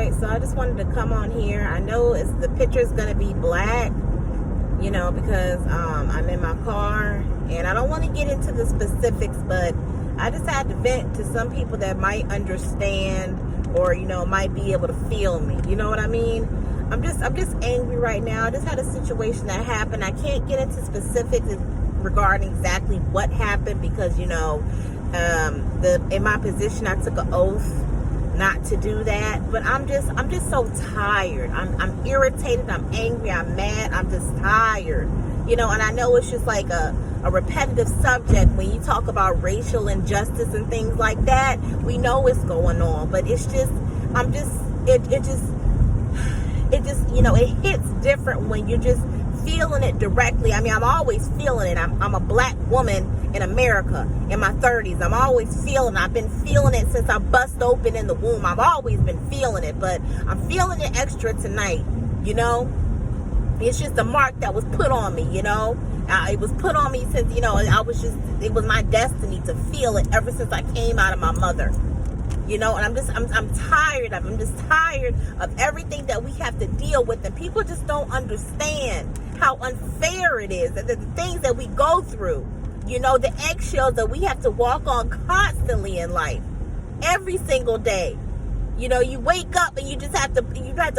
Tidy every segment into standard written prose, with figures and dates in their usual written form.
right, so I just wanted to come on here. I know the picture's gonna be black, because I'm in my car, and I don't want to get into the specifics, but I just had to vent to some people that might understand or might be able to feel me. You know what I mean? I'm just angry right now. I just had a situation that happened. I can't get into specifics regarding exactly what happened because in my position I took an oath not to do that, but I'm just so tired. I'm irritated, I'm angry, I'm mad, I'm just tired. And I know it's just like a repetitive subject when you talk about racial injustice and things like that. We know what's going on, but it's just it hits different when you're just feeling it directly. I mean, I'm always feeling it. I'm a black woman in America in my 30s. I'm always feeling it. I've been feeling it since I bust open in the womb. I've always been feeling it, but I'm feeling it extra tonight. It's just a mark that was put on me. It was put on me since it was my destiny to feel it ever since I came out of my mother. And I'm tired of it. I'm just tired of everything that we have to deal with. And people just don't understand how unfair it is. The things that we go through, the eggshells that we have to walk on constantly in life. Every single day. You wake up and you have to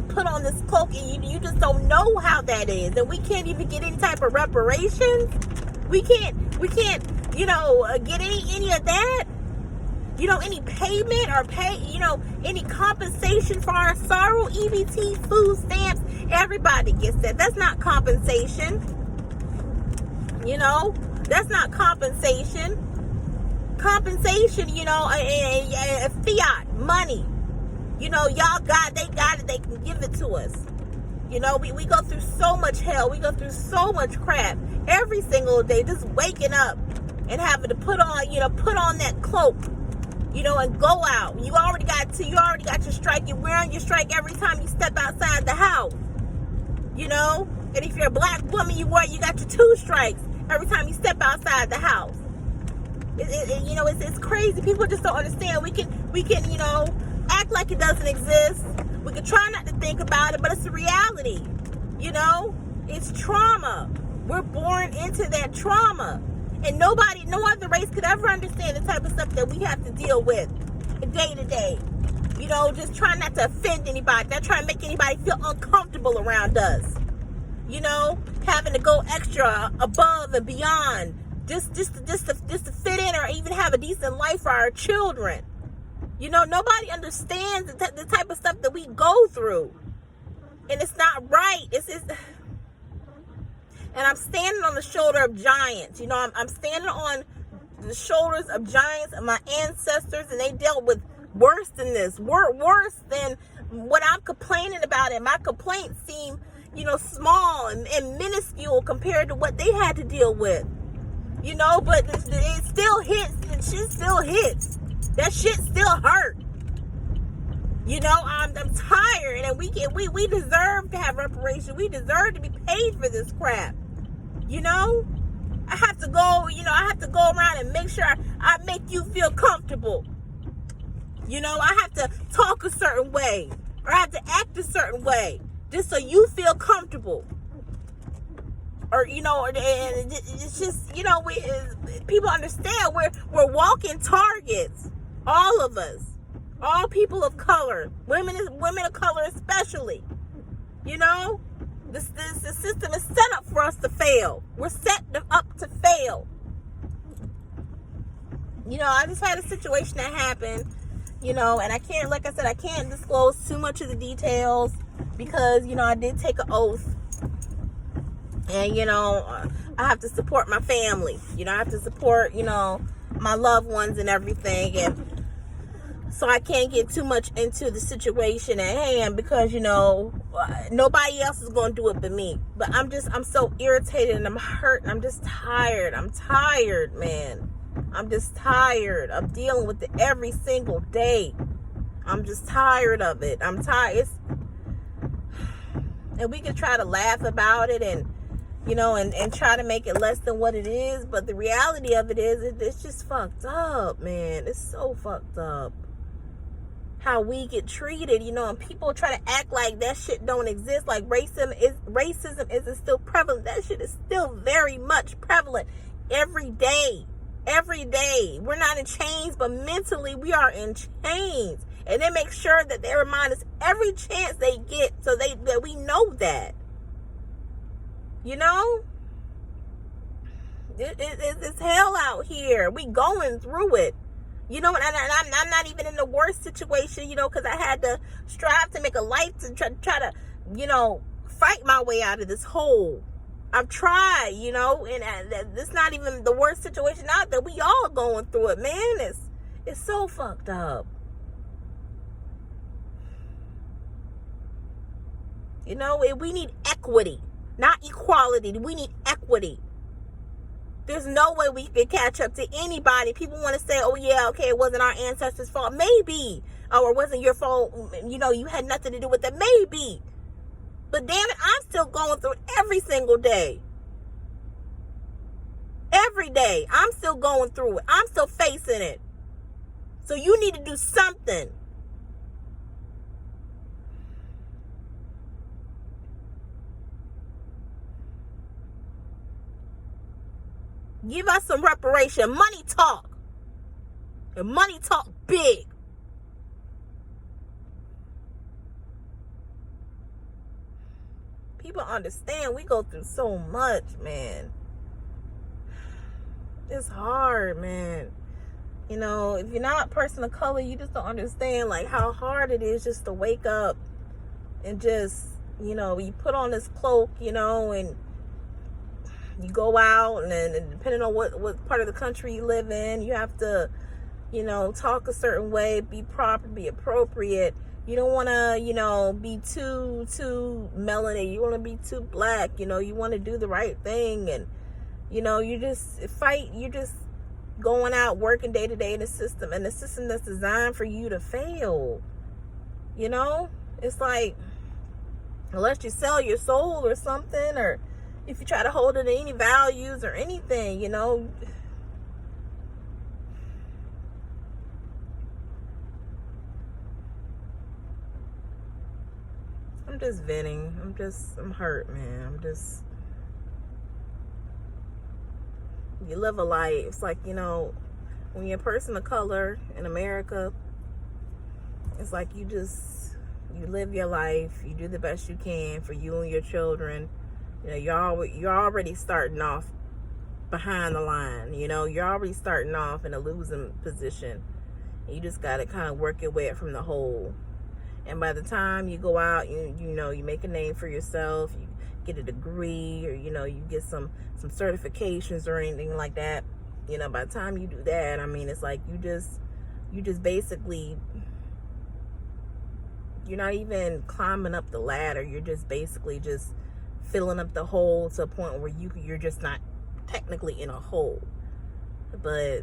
put on this cloak and you just don't know how that is. And we can't even get any type of reparations. We can't, get any of that. Any payment or any compensation for our sorrow, EBT, food stamps, everybody gets that. That's not compensation. That's not compensation. Compensation, fiat, money. Y'all they got it, they can give it to us. We go through so much hell, we go through so much crap every single day, just waking up and having to put on that cloak. And go out. You already got your strike. You're wearing your strike every time you step outside the house. And if you're a black woman, you got your 2 strikes every time you step outside the house. It's crazy. People just don't understand. We can act like it doesn't exist. We can try not to think about it, but it's a reality. It's trauma. We're born into that trauma. And no other race could ever understand the type of stuff that we have to deal with day to day. Just trying not to offend anybody, not trying to make anybody feel uncomfortable around us. Having to go extra above and beyond just to fit in or even have a decent life for our children. Nobody understands the type of stuff that we go through. And it's not right. And I'm standing on the shoulder of giants. I'm standing on the shoulders of giants and my ancestors, and they dealt with worse than this, worse than what I'm complaining about. And my complaints seem, small and minuscule compared to what they had to deal with. But it still hits. And shit still hits. That shit still hurt. I'm tired, and we deserve to have reparations. We deserve to be paid for this crap. I have to go around and make sure I make you feel comfortable. I have to talk a certain way, or I have to act a certain way, just so you feel comfortable. Or, and it's just, people understand we're walking targets. All of us. All people of color. Women of color especially. The system is set up for us to fail. We're set up to fail. I just had a situation that happened, and I can't disclose too much of the details because, I did take an oath. And, I have to support my family. I have to support, my loved ones and everything. And so I can't get too much into the situation at hand because, nobody else is going to do it but me. But I'm so irritated and I'm hurt. And I'm just tired. I'm tired, man. I'm just tired of dealing with it every single day. I'm just tired of it. I'm tired. And we can try to laugh about it and try to make it less than what it is. But the reality of it is, it's just fucked up, man. It's so fucked up. how we get treated, you know, and people try to act like that shit don't exist, like racism isn't still prevalent. That shit is still very much prevalent every day. Every day. We're not in chains, but mentally we are in chains. And they make sure that they remind us every chance they get so that we know that. You know? It's hell out here. We going through it. You know, and I'm not even in the worst situation, you know, because I had to strive to make a life to try to, you know, fight my way out of this hole. I've tried, you know, and it's not even the worst situation out there. We all going through it, man. It's so fucked up. You know, we need equity, not equality. We need equity. There's no way we can catch up to anybody. People want to say, oh, yeah, okay, it wasn't our ancestors' fault. Maybe. Or it wasn't your fault. You know, you had nothing to do with it. Maybe. But damn it, I'm still going through it every single day. Every day. I'm still going through it. I'm still facing it. So you need to do something. Give us some reparation. Money talk. And money talk big. People understand we go through so much, man. It's hard, man. You know, if you're not a person of color, you just don't understand like how hard it is just to wake up and just, you know, you put on this cloak, you know, and you go out, and then depending on what part of the country you live in, you have to, you know, talk a certain way, be proper, be appropriate. You don't want to, you know, be too melanated. You want to be too black. You know, you want to do the right thing. And, you know, you just fight. You're just going out, working day to day in the system. And the system that's designed for you to fail. You know? It's like, unless you sell your soul or something, or if you try to hold it to any values or anything, you know. I'm just venting. I'm hurt, man. You live a life. It's like, you know, when you're a person of color in America, it's like you live your life. You do the best you can for you and your children. You know, you're already starting off behind the line. You know, you're already starting off in a losing position. You just got to kind of work your way up from the hole. And by the time you go out, you know, you make a name for yourself, you get a degree, or, you know, you get some certifications or anything like that. You know, by the time you do that, I mean, it's like you just basically, you're not even climbing up the ladder. You're just basically just filling up the hole to a point where you're just not technically in a hole. But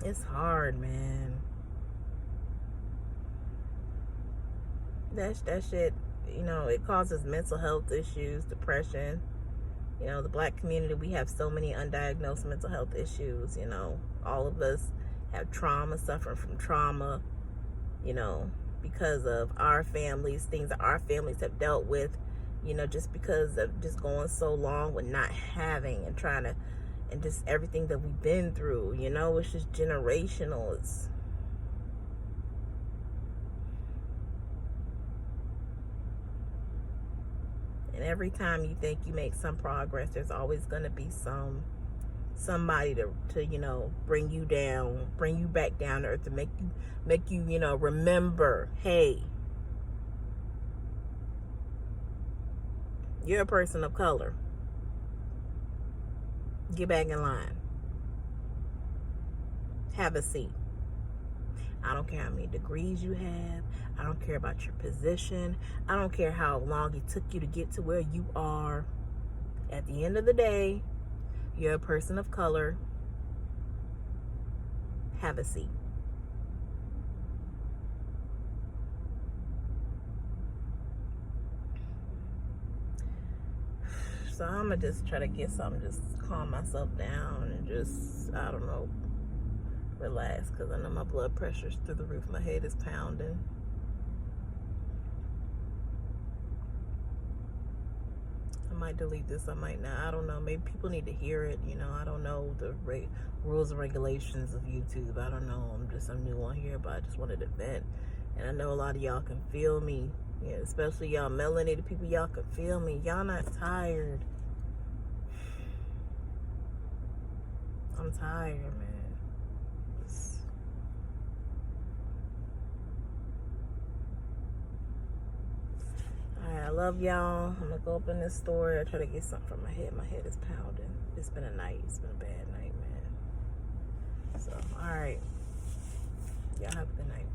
it's hard, man. That shit, you know, it causes mental health issues, depression. You know, the black community, we have so many undiagnosed mental health issues. You know, all of us have trauma, suffering from trauma, you know, because of our families, things that our families have dealt with, you know, just because of just going so long with not having and trying to, and just everything that we've been through, you know, it's just generational. And every time you think you make some progress, there's always going to be somebody to you know, bring you back down to earth, to make you, you know, remember, hey, you're a person of color. Get back in line. Have a seat. I don't care how many degrees you have. I don't care about your position. I don't care how long it took you to get to where you are. At the end of the day, you're a person of color. Have a seat. So I'm going to just try to get something, just calm myself down and just, I don't know, relax, because I know my blood pressure's through the roof. My head is pounding. I might delete this, I might not. I don't know. Maybe people need to hear it. You know, I don't know the rules and regulations of YouTube. I don't know. I'm new on here, but I just wanted to vent. And I know a lot of y'all can feel me. Yeah, especially y'all melanated people. Y'all can feel me. Y'all not tired. I'm tired, man. Alright, I love y'all. I'm gonna go up in this store. I try to get something for my head. My head is pounding. It's been a night. It's been a bad night, man. So, alright. Y'all have a good night.